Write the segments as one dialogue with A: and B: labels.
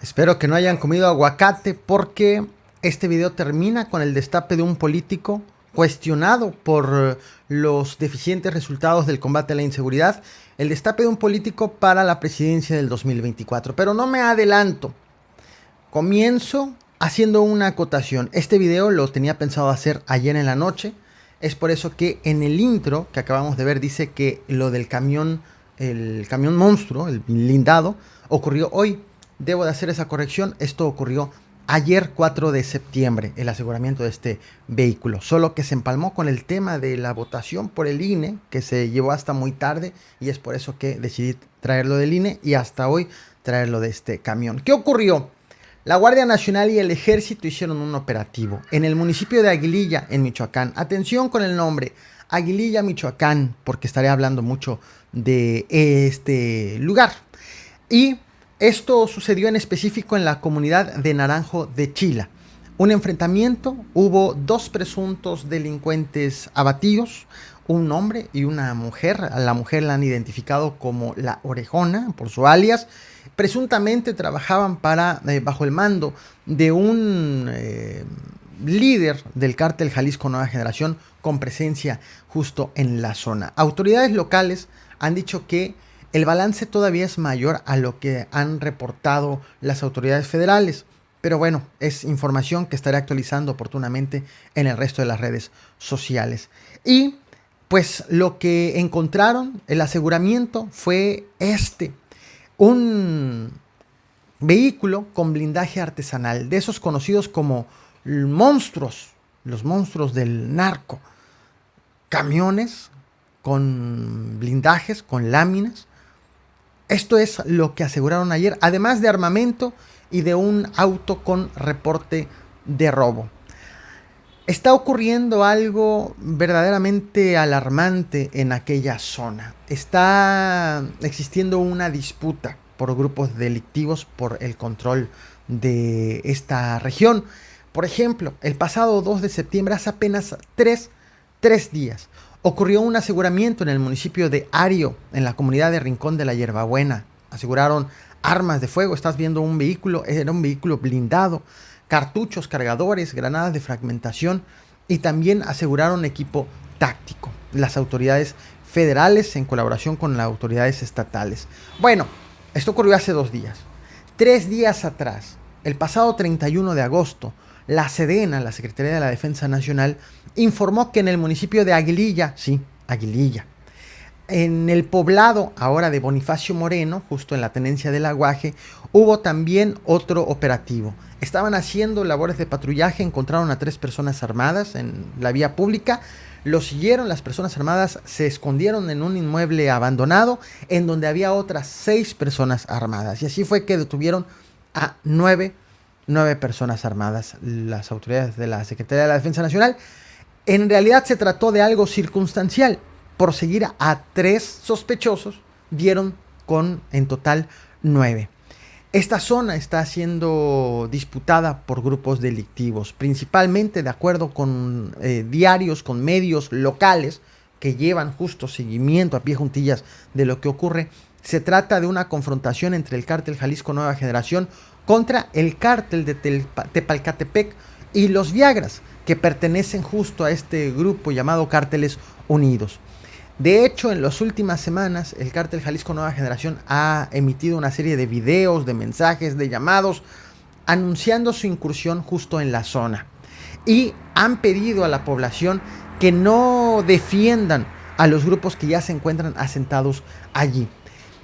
A: Espero que no hayan comido aguacate porque este video termina con el destape de un político cuestionado por los deficientes resultados del combate a la inseguridad, el destape de un político para la presidencia del 2024. Pero no me adelanto, comienzo haciendo una acotación. Este video lo tenía pensado hacer ayer en la noche, es por eso que en el intro que acabamos de ver dice que lo del camión, el camión monstruo, el blindado, ocurrió hoy. Debo de hacer esa corrección, esto ocurrió ayer 4 de septiembre, el aseguramiento de este vehículo, solo que se empalmó con el tema de la votación por el INE, que se llevó hasta muy tarde, y es por eso que decidí traerlo del INE y hasta hoy traerlo de este camión. ¿Qué ocurrió? La Guardia Nacional y el Ejército hicieron un operativo en el municipio de Aguililla, en Michoacán. Atención con el nombre, Aguililla, Michoacán, porque estaré hablando mucho de este lugar. Y esto sucedió en específico en la comunidad de Naranjo de Chila. Un enfrentamiento, hubo dos presuntos delincuentes abatidos, un hombre y una mujer. A la mujer la han identificado como La Orejona, por su alias. Presuntamente trabajaban bajo el mando de un líder del cártel Jalisco Nueva Generación con presencia justo en la zona. Autoridades locales han dicho que el balance todavía es mayor a lo que han reportado las autoridades federales, pero bueno, es información que estaré actualizando oportunamente en el resto de las redes sociales. Y pues lo que encontraron, el aseguramiento fue un vehículo con blindaje artesanal, de esos conocidos como monstruos, los monstruos del narco, camiones con blindajes, con láminas. Esto es lo que aseguraron ayer, además de armamento y de un auto con reporte de robo. Está ocurriendo algo verdaderamente alarmante en aquella zona. Está existiendo una disputa por grupos delictivos por el control de esta región. Por ejemplo, el pasado 2 de septiembre, hace apenas tres días, ocurrió un aseguramiento en el municipio de Ario, en la comunidad de Rincón de la Hierbabuena. Aseguraron armas de fuego. Estás viendo un vehículo, era un vehículo blindado, cartuchos, cargadores, granadas de fragmentación y también aseguraron equipo táctico. Las autoridades federales en colaboración con las autoridades estatales. Bueno, esto ocurrió hace 2 días. 3 días atrás, el pasado 31 de agosto, la Sedena, la Secretaría de la Defensa Nacional, informó que en el municipio de Aguililla, sí, Aguililla, en el poblado ahora de Bonifacio Moreno, justo en la tenencia del Aguaje, hubo también otro operativo. Estaban haciendo labores de patrullaje, encontraron a 3 personas armadas en la vía pública, los siguieron, las personas armadas se escondieron en un inmueble abandonado en donde había otras 6 personas armadas. Y así fue que detuvieron a 9 personas armadas, las autoridades de la Secretaría de la Defensa Nacional. En realidad se trató de algo circunstancial. Por seguir a 3 sospechosos, dieron con en total 9. Esta zona está siendo disputada por grupos delictivos, principalmente de acuerdo con diarios, con medios locales que llevan justo seguimiento a pie juntillas de lo que ocurre. Se trata de una confrontación entre el cártel Jalisco Nueva Generación contra el cártel de Tepalcatepec y los Viagras, que pertenecen justo a este grupo llamado Cárteles Unidos. De hecho, en las últimas semanas, el cártel Jalisco Nueva Generación ha emitido una serie de videos, de mensajes, de llamados, anunciando su incursión justo en la zona. Y han pedido a la población que no defiendan a los grupos que ya se encuentran asentados allí.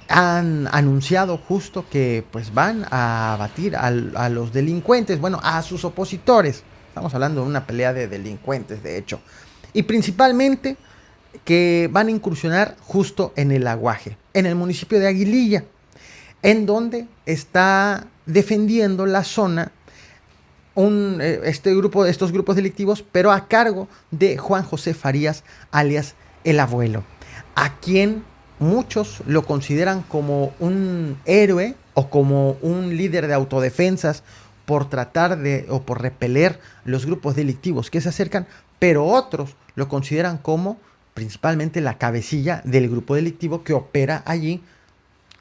A: Han anunciado justo que pues van a abatir a los delincuentes, bueno, a sus opositores. Estamos hablando de una pelea de delincuentes, de hecho. y principalmente que van a incursionar justo en el Aguaje, en el municipio de Aguililla, en donde está defendiendo la zona estos grupos delictivos, pero a cargo de Juan José Farías, alias El Abuelo, a quien muchos lo consideran como un héroe o como un líder de autodefensas por tratar de o por repeler los grupos delictivos que se acercan, pero otros lo consideran como principalmente la cabecilla del grupo delictivo que opera allí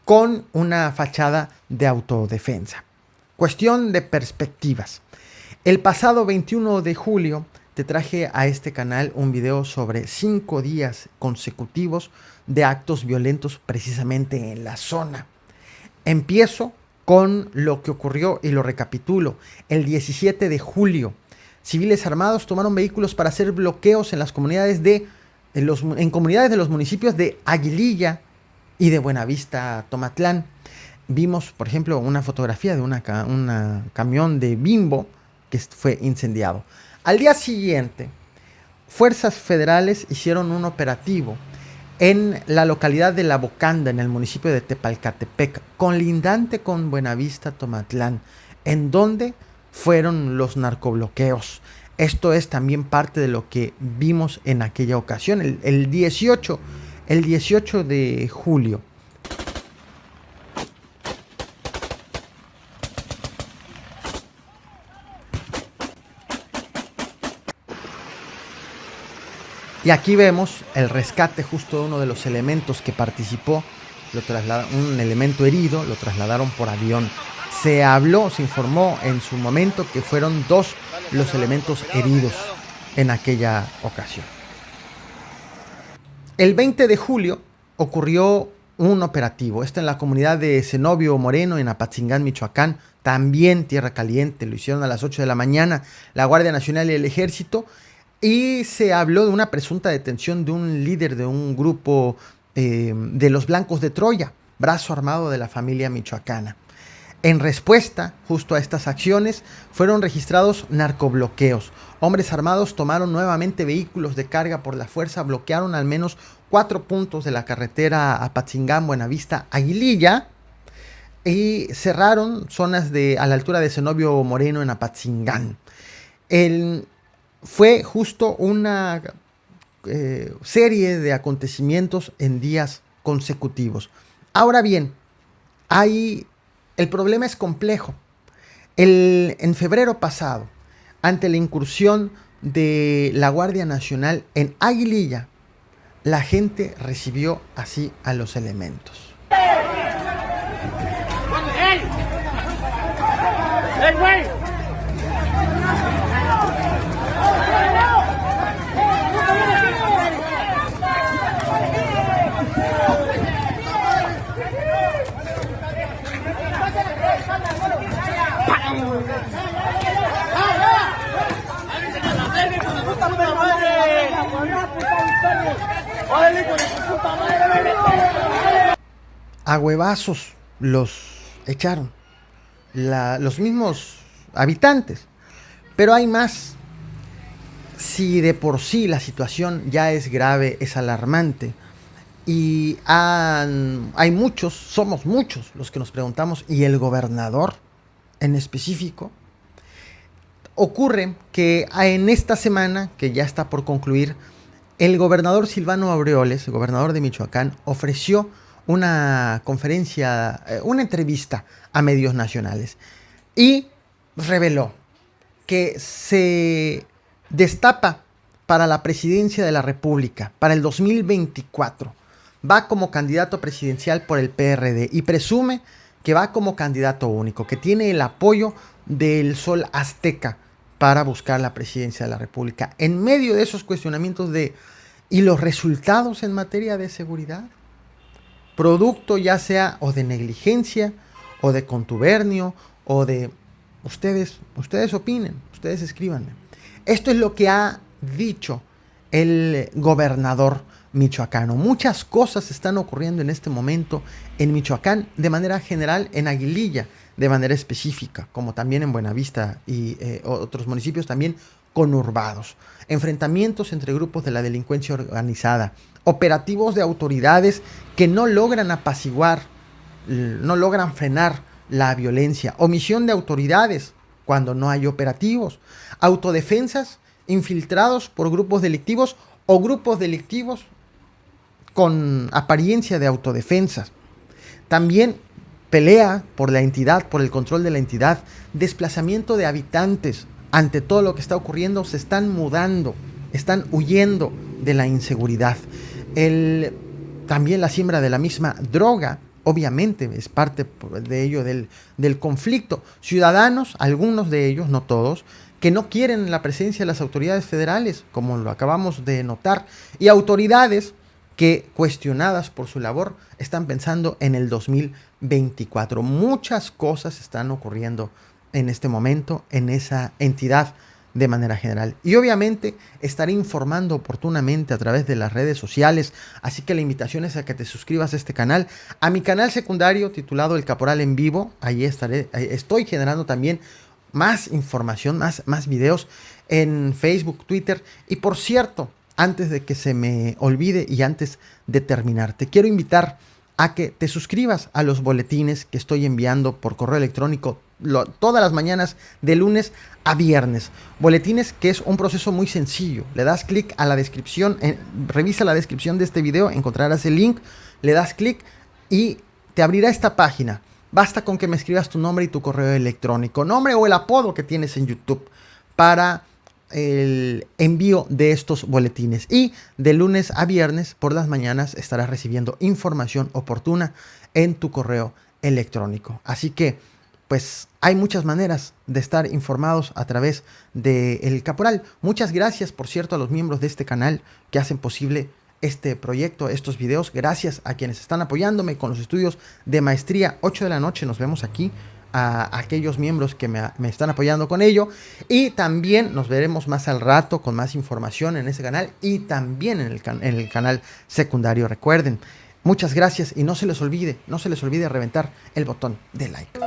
A: con una fachada de autodefensa. Cuestión de perspectivas. El pasado 21 de julio te traje a este canal un video sobre 5 días consecutivos de actos violentos precisamente en la zona. Empiezo con lo que ocurrió y lo recapitulo. El 17 de julio, civiles armados tomaron vehículos para hacer bloqueos en las comunidades en comunidades de los municipios de Aguililla y de Buenavista, Tomatlán. Vimos, por ejemplo, una fotografía de una camión de Bimbo que fue incendiado. Al día siguiente, fuerzas federales hicieron un operativo en la localidad de La Bocanda, en el municipio de Tepalcatepec, colindante con Buenavista, Tomatlán, en donde fueron los narcobloqueos. Esto es también parte de lo que vimos en aquella ocasión, el 18 de julio. Y aquí vemos el rescate justo de uno de los elementos que participó, un elemento herido, lo trasladaron por avión. Se informó en su momento que fueron 2 los elementos heridos en aquella ocasión. El 20 de julio ocurrió un operativo, en la comunidad de Zenobio Moreno, en Apatzingán, Michoacán, también tierra caliente, lo hicieron a las 8 de la mañana, la Guardia Nacional y el Ejército, y se habló de una presunta detención de un líder de un grupo de los Blancos de Troya, brazo armado de la familia michoacana. En respuesta justo a estas acciones fueron registrados narcobloqueos. Hombres armados tomaron nuevamente vehículos de carga por la fuerza, bloquearon al menos 4 puntos de la carretera Apatzingán, Buenavista, Aguililla, y cerraron zonas a la altura de Zenobio Moreno en Apatzingán. Fue justo una serie de acontecimientos en días consecutivos. Ahora bien, el problema es complejo. En febrero pasado, ante la incursión de la Guardia Nacional en Aguililla, la gente recibió así a los elementos. ¡Ey, güey! A huevazos los echaron los mismos habitantes, pero hay más. Si de por sí la situación ya es grave, es alarmante, y somos muchos los que nos preguntamos, ¿y el gobernador en específico? Ocurre que en esta semana, que ya está por concluir, el gobernador Silvano Aureoles, el gobernador de Michoacán, ofreció una entrevista a medios nacionales y reveló que se destapa para la presidencia de la República, para el 2024. Va como candidato presidencial por el PRD y presume que va como candidato único, que tiene el apoyo del Sol Azteca para buscar la presidencia de la República. En medio de esos cuestionamientos ¿y los resultados en materia de seguridad? Producto ya sea o de negligencia, o de contubernio, o de... Ustedes opinen, ustedes escríbanme. Esto es lo que ha dicho el gobernador michoacano. Muchas cosas están ocurriendo en este momento en Michoacán, de manera general en Aguililla, de manera específica, como también en Buenavista y otros municipios también conurbados. Enfrentamientos entre grupos de la delincuencia organizada, operativos de autoridades que no logran apaciguar, no logran frenar la violencia, omisión de autoridades cuando no hay operativos, autodefensas infiltrados por grupos delictivos o grupos delictivos con apariencia de autodefensa. También pelea por la entidad, por el control de la entidad, desplazamiento de habitantes. Ante todo lo que está ocurriendo, se están mudando, están huyendo de la inseguridad. También la siembra de la misma droga, obviamente, es parte de ello del conflicto. Ciudadanos, algunos de ellos, no todos, que no quieren la presencia de las autoridades federales, como lo acabamos de notar, y autoridades que, cuestionadas por su labor, están pensando en el 2024. Muchas cosas están ocurriendo en este momento en esa entidad de manera general. Y obviamente estaré informando oportunamente a través de las redes sociales, así que la invitación es a que te suscribas a este canal, a mi canal secundario titulado El Caporal en Vivo. Ahí estoy generando también más información, más videos en Facebook, Twitter. Y por cierto, antes de que se me olvide y antes de terminar, te quiero invitar a que te suscribas a los boletines que estoy enviando por correo electrónico todas las mañanas de lunes a viernes. Boletines que es un proceso muy sencillo. Le das clic a la descripción, revisa la descripción de este video, encontrarás el link, le das clic y te abrirá esta página. Basta con que me escribas tu nombre y tu correo electrónico, nombre o el apodo que tienes en YouTube para el envío de estos boletines, y de lunes a viernes por las mañanas estarás recibiendo información oportuna en tu correo electrónico. Así que pues hay muchas maneras de estar informados a través de El Caporal. Muchas gracias, por cierto, a los miembros de este canal que hacen posible este proyecto, estos videos. Gracias a quienes están apoyándome con los estudios de maestría. 8 de la noche nos vemos aquí, a aquellos miembros que me están apoyando con ello, y también nos veremos más al rato con más información en ese canal y también en el canal secundario. Recuerden, muchas gracias y no se les olvide reventar el botón de like.